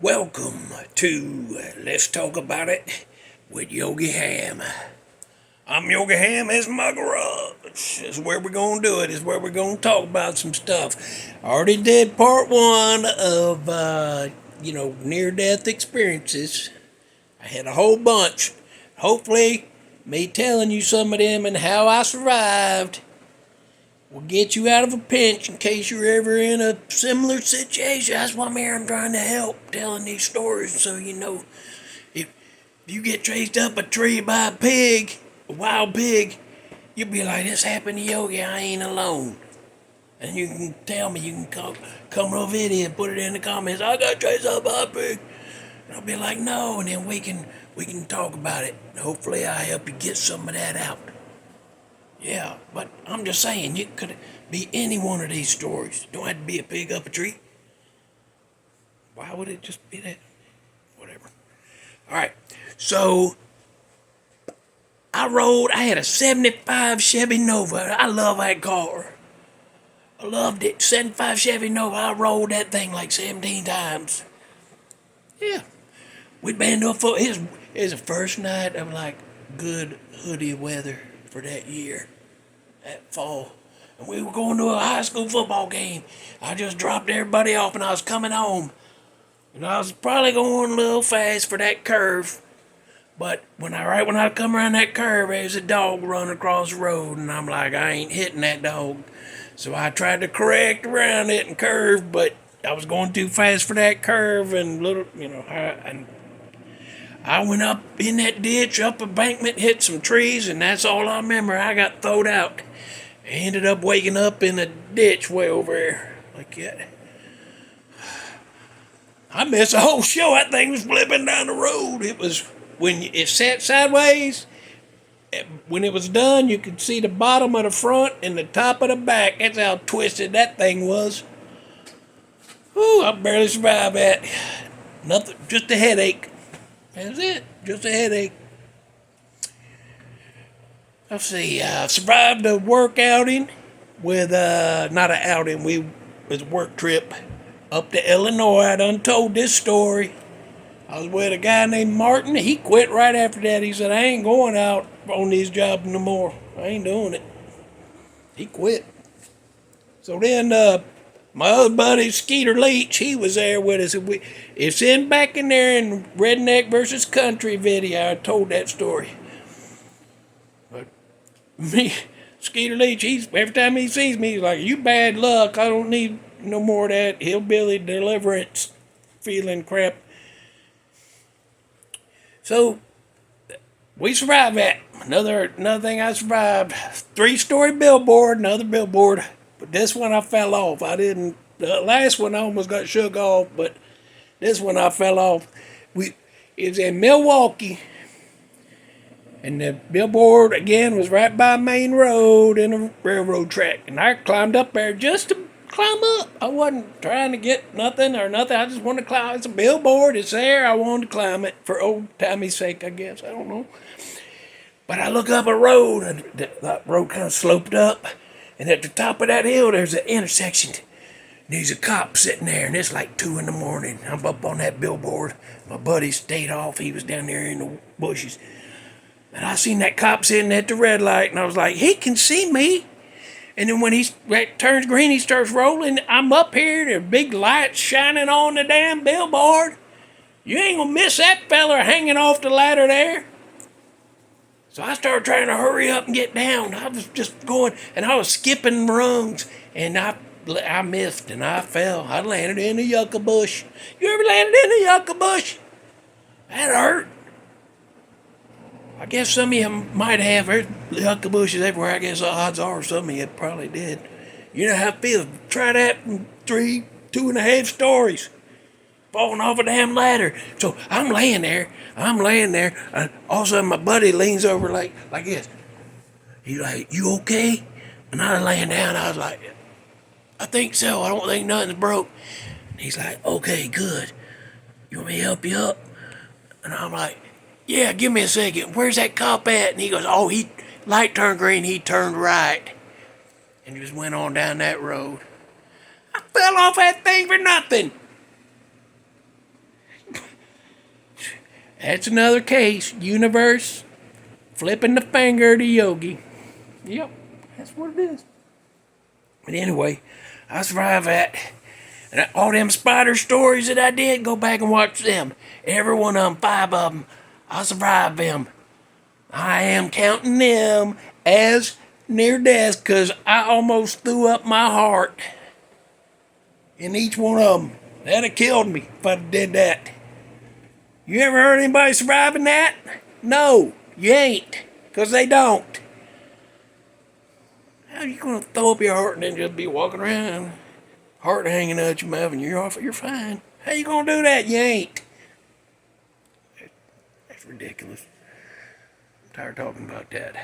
Welcome to Let's Talk About It with Yogi Ham. I'm Yogi Ham, it's my garage. This is where we're going to do it. This is where we're going to talk about some stuff. I already did part one of, near-death experiences. I had a whole bunch. Hopefully, me telling you some of them and how I survived will get you out of a pinch in case you're ever in a similar situation. That's why I'm trying to help telling these stories so you know if you get chased up a tree by a wild pig, you'll be like, this happened to Yogi, I ain't alone. And you can tell me, you can come over video and put it in the comments, I got chased up by a pig. And I'll be like, no, and then we can talk about it. Hopefully I help you get some of that out. Yeah, but I'm just saying, it could be any one of these stories. Don't have to be a pig up a tree. Why would it just be that? Whatever. All right, so I had a 75 Chevy Nova. I love that car. I loved it. 75 Chevy Nova. I rode that thing like 17 times. Yeah. We'd been to a foot. It was the first night of like good hoodie weather for that year, that fall. And we were going to a high school football game. I just dropped everybody off and I was coming home. And I was probably going a little fast for that curve. But when I come around that curve, there's a dog running across the road. And I'm like, I ain't hitting that dog. So I tried to correct around it and curve, but I was going too fast for that curve and I went up in that ditch, up embankment, hit some trees, and that's all I remember. I got thrown out. I ended up waking up in a ditch way over there. Like that. I missed the whole show. That thing was flipping down the road. It was, when it sat sideways, when it was done, you could see the bottom of the front and the top of the back. That's how twisted that thing was. Whew, I barely survived that. Nothing, just a headache. That's it, just a headache. Let's see, I survived a work outing with, not an outing, it was a work trip up to Illinois. I done told this story. I was with a guy named Martin. He quit right after that. He said, I ain't going out on these jobs no more. I ain't doing it. He quit. So then, my other buddy, Skeeter Leach, he was there with us. It's back in there in Redneck versus Country video. I told that story. But me, Skeeter Leach, every time he sees me, he's like, you bad luck. I don't need no more of that hillbilly deliverance feeling crap. So, we survived that. Another thing I survived. 3-story billboard, another billboard. But this one I fell off. The last one I almost got shook off, but this one I fell off. It was in Milwaukee, and the billboard again was right by Main Road and a railroad track. And I climbed up there just to climb up. I wasn't trying to get nothing. I just wanted to climb. It's a billboard. It's there. I wanted to climb it for old timey's sake, I guess. I don't know. But I look up a road, and that road kind of sloped up. And at the top of that hill, there's an intersection. There's a cop sitting there, and it's like 2 a.m. I'm up on that billboard. My buddy stayed off. He was down there in the bushes. And I seen that cop sitting at the red light, and I was like, he can see me. And then when he turns green, he starts rolling. I'm up here. There's big lights shining on the damn billboard. You ain't gonna miss that feller hanging off the ladder there. So I started trying to hurry up and get down. I was just going, and I was skipping rungs, and I missed, and I fell. I landed in a yucca bush. You ever landed in a yucca bush? That hurt. I guess some of you might have. There's yucca bushes everywhere. I guess the odds are some of you probably did. You know how it feels. Try that in 2.5 stories. Falling off a damn ladder. So I'm laying there. And all of a sudden my buddy leans over like this. He's like, you okay? And I was laying down. I was like, I think so. I don't think nothing's broke. And he's like, okay, good. You want me to help you up? And I'm like, yeah, give me a second. Where's that cop at? And he goes, oh, light turned green. He turned right. And just went on down that road. I fell off that thing for nothing. That's another case. Universe flipping the finger to Yogi. Yep, that's what it is. But anyway, I survived that. And all them spider stories that I did, go back and watch them. Every one of them, 5 of them, I survived them. I am counting them as near death because I almost threw up my heart in each one of them. That'd have killed me if I did that. You ever heard anybody surviving that? No, you ain't, because they don't. How are you going to throw up your heart and then just be walking around, heart hanging out your mouth, and you're fine? How you going to do that? You ain't. That's ridiculous. I'm tired of talking about that.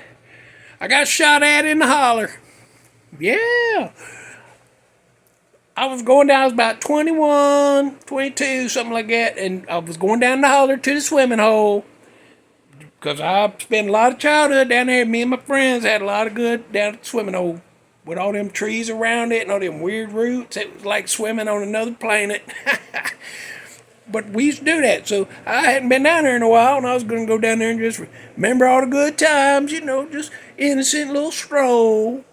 I got shot at in the holler. Yeah. I was going down, I was about 21, 22, something like that, and I was going down the holler to the swimming hole because I spent a lot of childhood down there. Me and my friends had a lot of good down at the swimming hole with all them trees around it and all them weird roots. It was like swimming on another planet. But we used to do that, so I hadn't been down there in a while, and I was going to go down there and just remember all the good times, just innocent little stroll.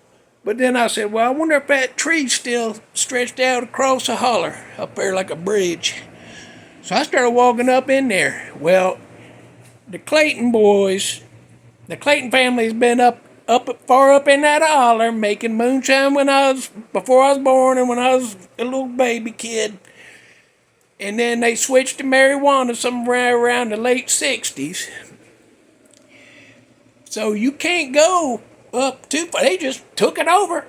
But then I said, well, I wonder if that tree's still stretched out across the holler up there like a bridge. So I started walking up in there. Well, the Clayton boys, the Clayton family's been up far up in that holler making moonshine before I was born and when I was a little baby kid. And then they switched to marijuana somewhere around the late 60s. So you can't go up too far. They just took it over.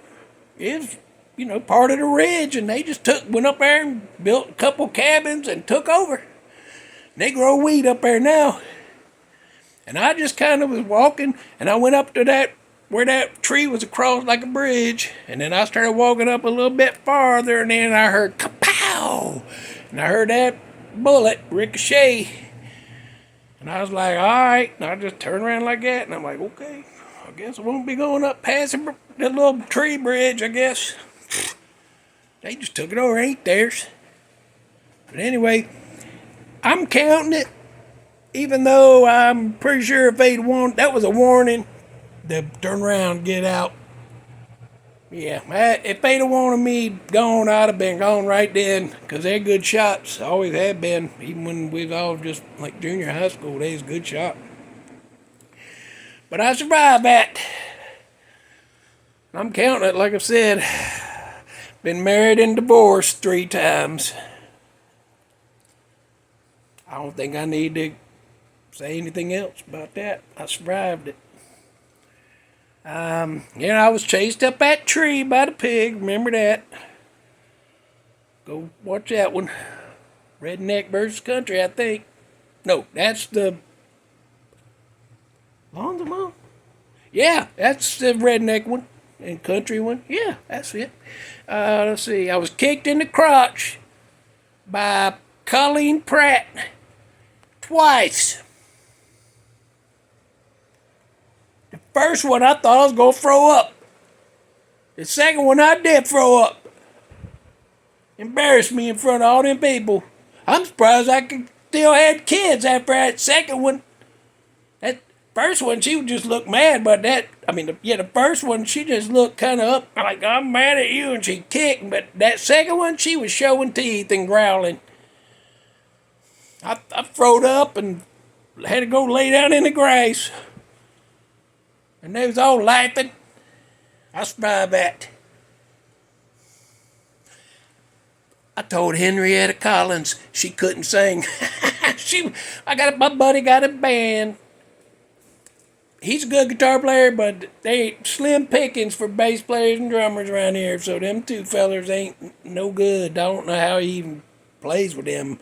It was, part of the ridge, and they just went up there and built a couple cabins and took over. They grow weed up there now. And I just kind of was walking, and I went up to where that tree was across like a bridge, and then I started walking up a little bit farther, and then I heard kapow! And I heard that bullet ricochet. And I was like, all right. And I just turned around like that, and I'm like, okay. I guess I won't be going up past the little tree bridge, I guess. They just took it over, ain't theirs. But anyway, I'm counting it, even though I'm pretty sure if they'd won, that was a warning to turn around and get out. Yeah, if they'd have wanted me gone, I'd have been gone right then, because they're good shots. Always have been, even when we was all just like junior high school, they was good shot. But I survived that. I'm counting it, like I said. Been married and divorced 3 times. I don't think I need to say anything else about that. I survived it. I was chased up that tree by the pig. Remember that. Go watch that one. Redneck versus country, I think. No, that's the Lonzo. Yeah, that's the redneck one and country one. Yeah, that's it. Let's see. I was kicked in the crotch by Colleen Pratt twice. The first one I thought I was going to throw up. The second one I did throw up. Embarrassed me in front of all them people. I'm surprised I still had kids after that second one. That first one, she would just look mad, but the first one, she just looked kind of up, like, I'm mad at you, and she kicked, but that second one, she was showing teeth and growling. I throwed up and had to go lay down in the grass. And they was all laughing. I survived that. I told Henrietta Collins she couldn't sing. My buddy got a band. He's a good guitar player, but they ain't slim pickings for bass players and drummers around here. So them 2 fellers ain't no good. I don't know how he even plays with them.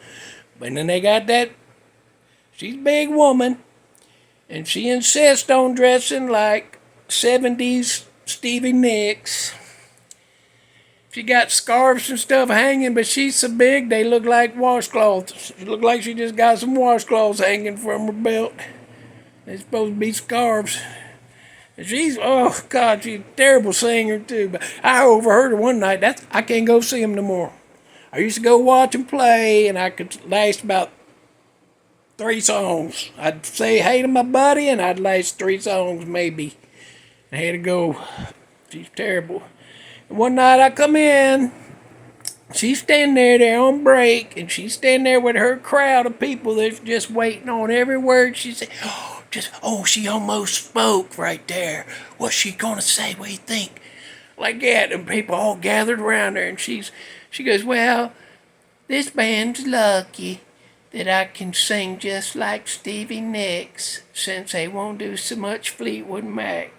But then they got that. She's a big woman, and she insists on dressing like 70s Stevie Nicks. She got scarves and stuff hanging, but she's so big they look like washcloths. She look like she just got some washcloths hanging from her belt. They're supposed to be scarves. And she's a terrible singer too. But I overheard her one night. I can't go see them no more. I used to go watch them play, and I could last about 3 songs. I'd say hey to my buddy, and I'd last 3 songs maybe. I had to go. She's terrible. And one night I come in. She's standing there on break, and she's standing there with her crowd of people that's just waiting on every word she said. She almost spoke right there. What's she gonna say? What do you think? Like that, and people all gathered around her, and she goes, well, this band's lucky that I can sing just like Stevie Nicks, since they won't do so much Fleetwood Mac.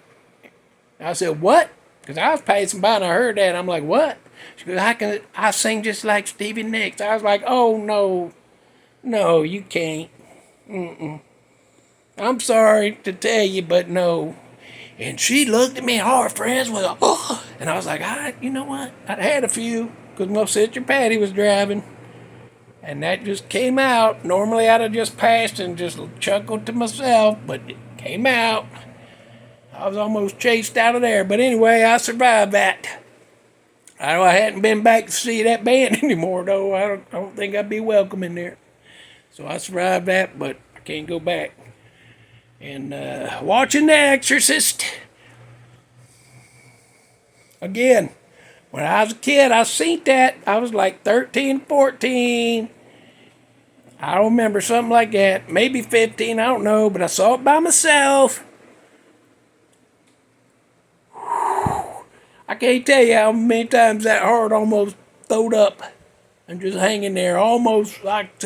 I said, what? Because I was passing by and I heard that, and I'm like, what? She goes, I sing just like Stevie Nicks. I was like, oh, no, you can't. I'm sorry to tell you, but no. And she looked at me, all her friends was like, oh. And I was like, you know what? I'd had a few, because my sister Patty was driving. And that just came out. Normally I'd have just passed and just chuckled to myself, but it came out. I was almost chased out of there. But anyway, I survived that. I hadn't been back to see that band anymore, though. I don't think I'd be welcome in there. So I survived that, but I can't go back. And watching The Exorcist. Again, when I was a kid, I seen that. I was like 13, 14. I don't remember, something like that. Maybe 15, I don't know. But I saw it by myself. I can't tell you how many times that heart almost throwed up and just hanging there, almost like.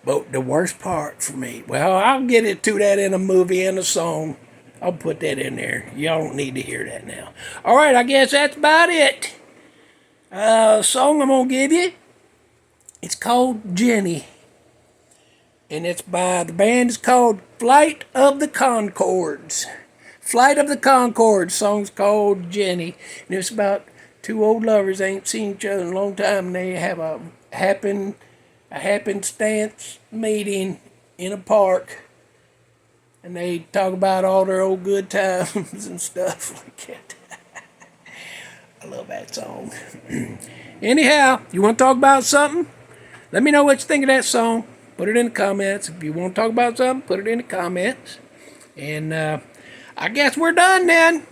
But the worst part for me, well, I'll get into that in a movie and a song. I'll put that in there. Y'all don't need to hear that now. All right, I guess that's about it. Song I'm gonna give you. It's called Jenny, and it's by the band is called Flight of the Conchords. Flight of the Conchords, song's called Jenny. And it's about 2 old lovers ain't seen each other in a long time, and they have a happenstance meeting in a park. And they talk about all their old good times and stuff like that. I love that song. Anyhow, you want to talk about something? Let me know what you think of that song. Put it in the comments. If you want to talk about something, put it in the comments. And I guess we're done then.